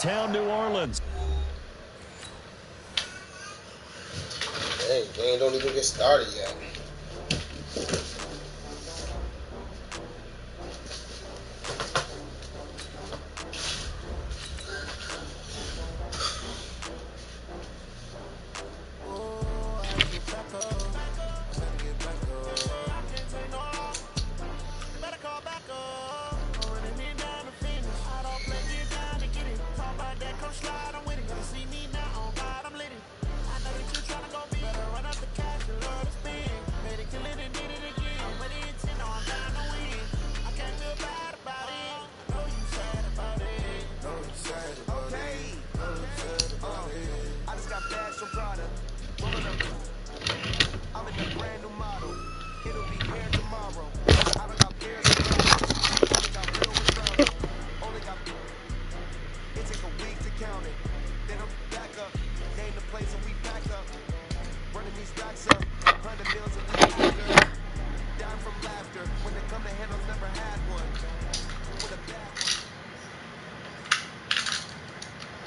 Town, New Orleans. Dang, game don't even get started yet.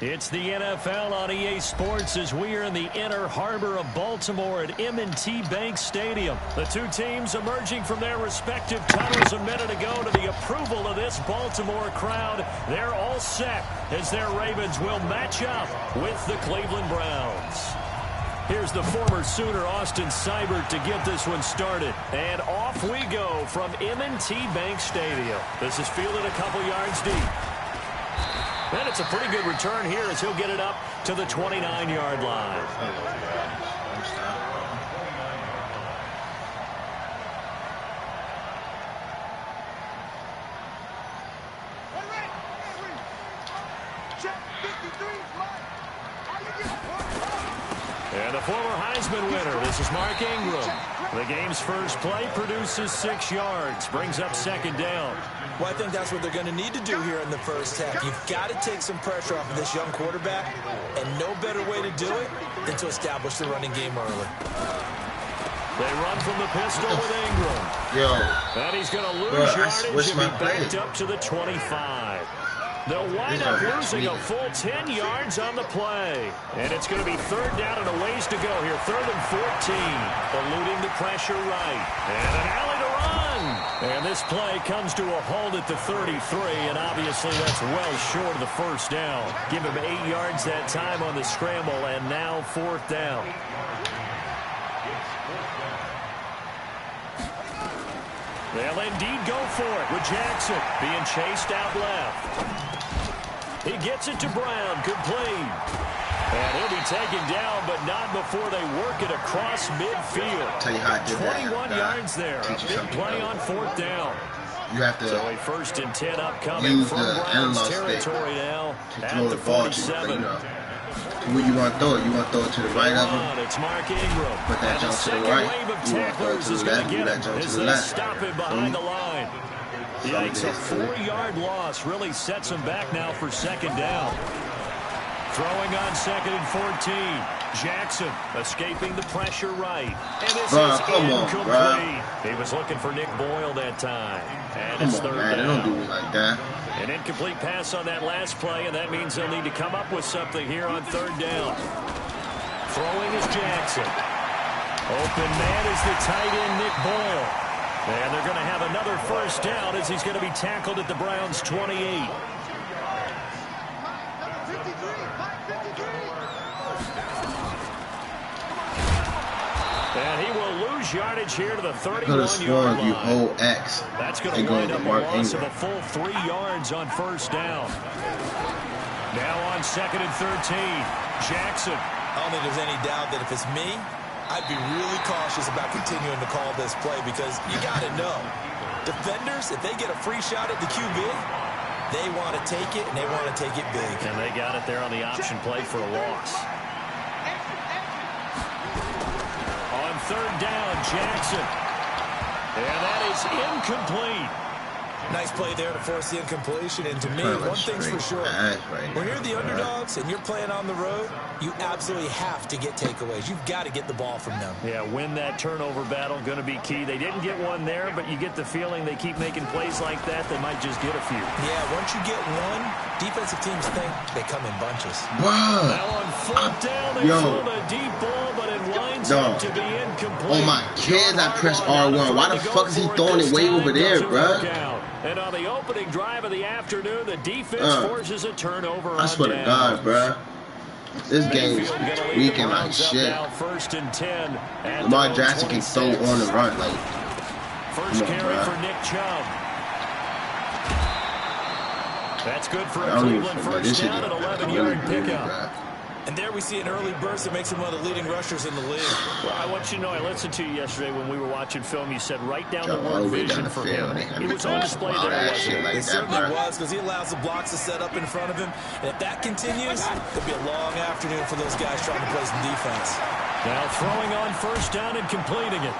It's the NFL on EA Sports as we are in the inner harbor of Baltimore at M&T Bank Stadium. The two teams emerging from their respective tunnels a minute ago to the approval of this Baltimore crowd. They're all set as their Ravens will match up with the Cleveland Browns. Here's the former Sooner Austin Seibert to get this one started. And off we go from M&T Bank Stadium. This is fielded a couple yards deep. And it's a pretty good return here as he'll get it up to the 29-yard line. And the former Heisman winner, this is Mark Ingram. The game's first play produces 6 yards, brings up second down. Well, I think that's what they're going to need to do here in the first half. You've got to take some pressure off of this young quarterback, and no better way to do it than to establish the running game early. They run from the pistol with Ingram. Yo. And he's going to lose yardage and be backed up to the 25. They'll wind up losing a full 10 yards on the play. And it's going to be third down and a ways to go here. Third and 14. Eluding the pressure right. And an alley to run. And this play comes to a halt at the 33. And obviously that's well short of the first down. Give him 8 yards that time on the scramble. And now fourth down. They'll indeed go for it with Jackson being chased out left. He gets it to Brown, complete. And he'll be taken down, but not before they work it across midfield. Tell you how I did 21 yards there. A big play on fourth down. You have to so a first and 10 upcoming from Browns territory now at the 47. Who you want to throw it? You want to throw it to the right of him? It's Mark Ingram. Put that jump to the right. You want to throw it to the left. Do that jump to the left. Stop him behind the line. Yikes, a 4-yard loss really sets him back now for second down. Throwing on second and 14. Jackson escaping the pressure right. And this is incomplete. He was looking for Nick Boyle that time. And it's third down. Don't do it like that. An incomplete pass on that last play, and that means they'll need to come up with something here on third down. Throwing is Jackson. Open man is the tight end, Nick Boyle. And they're going to have another first down as he's going to be tackled at the Browns' 28. And he will lose yardage here to the 31-yard line. You hold X. That's going to wind up a loss of a full 3 yards on first down. Now on second and 13, Jackson. I don't think there's any doubt that if it's me, I'd be really cautious about continuing to call this play because you got to know, defenders, if they get a free shot at the QB, they want to take it, and they want to take it big. And they got it there on the option play for a loss. On third down, Jackson. And that is incomplete. Nice play there to force the incompletion. And to me, one thing's for sure. When you're the underdogs and you're playing on the road, you absolutely have to get takeaways. You've got to get the ball from them. Yeah, win that turnover battle, going to be key. They didn't get one there, but you get the feeling they keep making plays like that, they might just get a few. Yeah, once you get one, defensive teams think they come in bunches. Wow. Now on fourth down, they pulled a deep ball, but it winds up to be incomplete. Oh, my kids, I pressed R1. Why the fuck is he throwing it way over there, bro? And on the opening drive of the afternoon, the defense forces a turnover on I swear to God, bro. This game's weakened like shit. First and 10. Lamar Jackson can throw on the run. Like, first carry for Nick Chubb. That's good for a Cleveland first down, an 11-yard pickup. And there we see an early burst that makes him one of the leading rushers in the league. Well, I want you to know, I listened to you yesterday when we were watching film. You said right down the word vision for him. It was on display there, wasn't it? It certainly was, because he allows the blocks to set up in front of him. And if that continues, it'll be a long afternoon for those guys trying to play some defense. Now throwing on first down and completing it.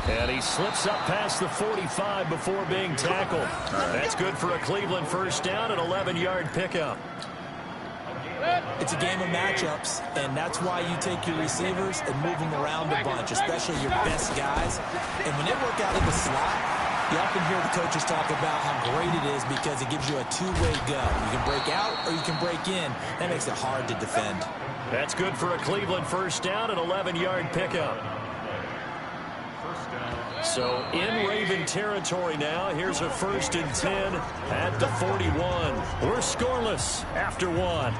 And he slips up past the 45 before being tackled. That's good for a Cleveland first down, an 11-yard pickup. It's a game of matchups, and that's why you take your receivers and move them around a bunch, especially your best guys. And when they work out in the slot, you often hear the coaches talk about how great it is because it gives you a two-way go. You can break out or you can break in. That makes it hard to defend. That's good for a Cleveland first down, an 11-yard pickup. So in Raven territory now. Here's a first and 10 at the 41. We're scoreless after one.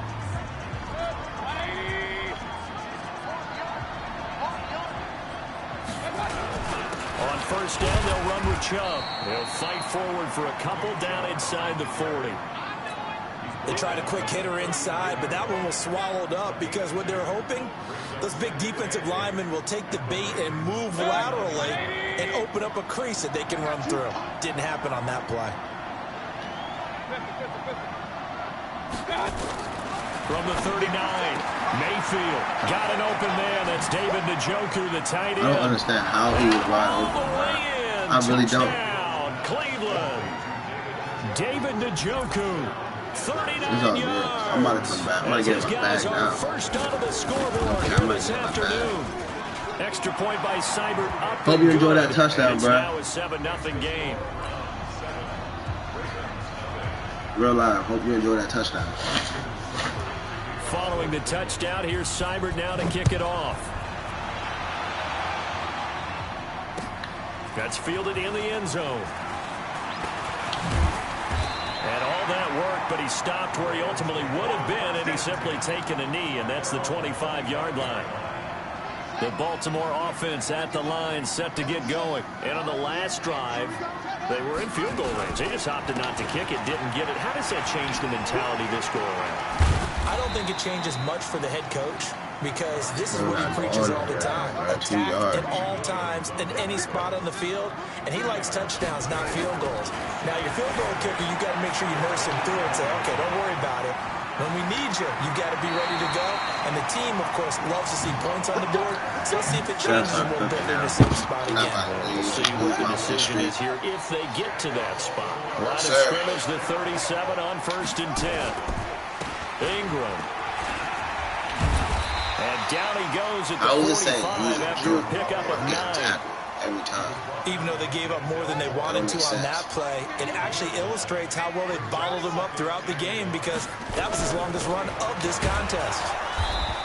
On first down, they'll run with Chubb. They'll fight forward for a couple down inside the 40. They tried a quick hitter inside, but that one was swallowed up because what they're hoping, those big defensive linemen will take the bait and move laterally and open up a crease that they can run through. Didn't happen on that play. From the 39, Mayfield got an open man. That's David Njoku, the tight end. I don't understand how he was wide open. I really don't. Cleveland. David Njoku. 39 yards. I'm about to come back. I'm about to get my bag now. First out of the scoreboard here this afternoon. Extra point by Seibert. Hope you enjoy that touchdown, bro. Now a 7-0 game. Real live. Hope you enjoy that touchdown. Following the touchdown, here's Seibert now to kick it off. That's fielded in the end zone. And all that work, but he stopped where he ultimately would have been, and he's simply taken a knee, and that's the 25-yard line. The Baltimore offense at the line, set to get going. And on the last drive, they were in field goal range. They just opted not to kick it, didn't get it. How does that change the mentality this go-around? I don't think it changes much for the head coach because this is what he preaches all the time. Attack at all times in any spot on the field, and he likes touchdowns, not field goals. Now, your field goal kicker, you got to make sure you nurse him through and say, okay, don't worry about it. When we need you, you got to be ready to go. And the team, of course, loves to see points on the board. So let's see if it changes a little bit in the same spot again. We'll see what the decision is here if they get to that spot. Line of scrimmage, the 37 on first and 10. Ingram. And down he goes at the 45 after a pickup of 9. Every time. Even though they gave up more than they wanted to on that play, it actually illustrates how well they bottled them up throughout the game because that was his longest run of this contest.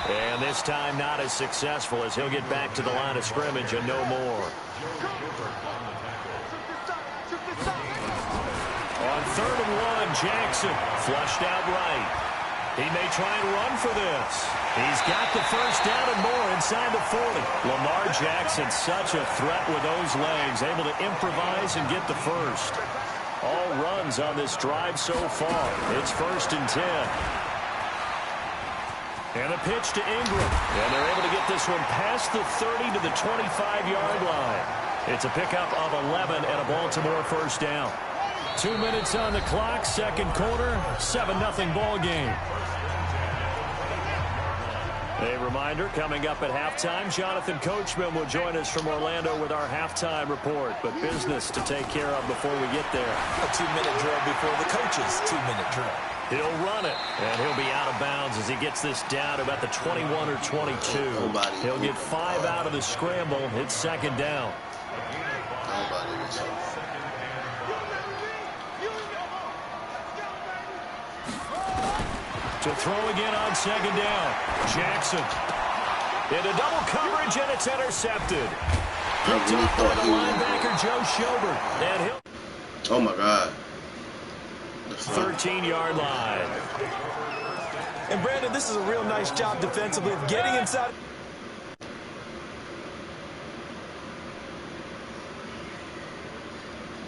And this time not as successful as he'll get back to the line of scrimmage and no more. On 3rd and 1, Jackson flushed out right. He may try and run for this. He's got the first down and more inside the 40. Lamar Jackson, such a threat with those legs, able to improvise and get the first. All runs on this drive so far. It's 1st and 10. And a pitch to Ingram. And they're able to get this one past the 30 to the 25-yard line. It's a pickup of 11 and a Baltimore first down. 2 minutes on the clock, second quarter, 7-0 ball game. A reminder, coming up at halftime, Jonathan Coachman will join us from Orlando with our halftime report. But business to take care of before we get there. A 2-minute drill before the coach's 2-minute drill. He'll run it, and he'll be out of bounds as he gets this down to about the 21 or 22. He'll get 5 out of the scramble. It's second down. To throw again on second down. Jackson. Into double coverage, and it's intercepted. Picked up by the linebacker, Joe Schobert. And he'll... Oh, my God. 13-yard line. And, Brandon, this is a real nice job defensively of getting inside.